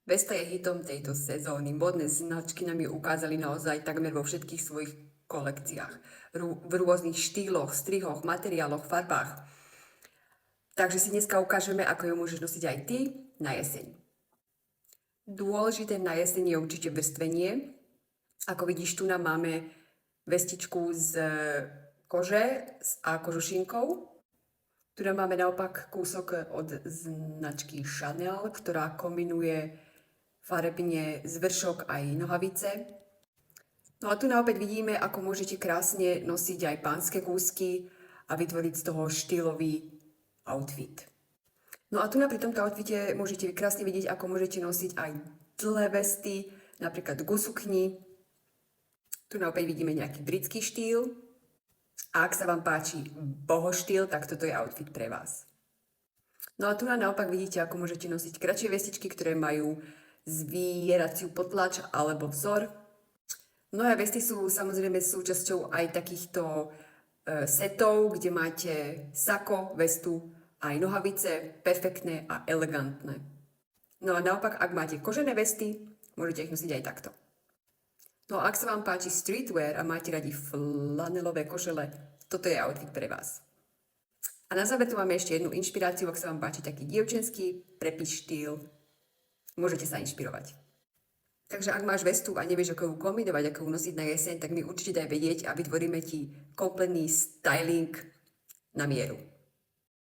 Vesta je hitom tejto sezóny. Modné značky nám ju ukázali naozaj takmer vo všetkých svojich kolekciách. V rôznych štýloch, strihoch, materiáloch, farbách. Takže si dneska ukážeme, ako ju môžeš nosiť aj ty na jeseň. Dôležité na jeseň je určite vrstvenie. Ako vidíš, tu nám máme vestičku z kože a kožušinkou. Tu nám máme naopak kúsok od značky Chanel, ktorá kombinuje farebne zvršok aj nohavice. No a tu na opäť vidíme, ako môžete krásne nosiť aj pánske kúsky a vytvoriť z toho štýlový outfit. No a tu pri tomto outfite môžete krásne vidieť, ako môžete nosiť aj dlhé vesty, napríklad ku sukni. Tu na opäť vidíme nejaký britský štýl. A ak sa vám páči boho štýl, tak toto je outfit pre vás. No a tu naopak vidíte, ako môžete nosiť kratšie vestičky, ktoré majú zvieraciu potlač alebo vzor. Mnohé vesty sú samozrejme súčasťou aj takýchto setov, kde máte sako, vestu, aj nohavice, perfektné a elegantné. No a naopak, ak máte kožené vesty, môžete ich nosiť aj takto. No a ak sa vám páči streetwear a máte radi flanelové košele, toto je outfit pre vás. A na záver tu máme ešte jednu inšpiráciu, ak sa vám páči taký dievčenský prepis štýl, môžete sa inšpirovať. Takže ak máš vestu a nevieš, ako ju kombinovať, ako ju nosiť na jeseň, tak mi určite daj vedieť a vytvoríme ti kompletný styling na mieru.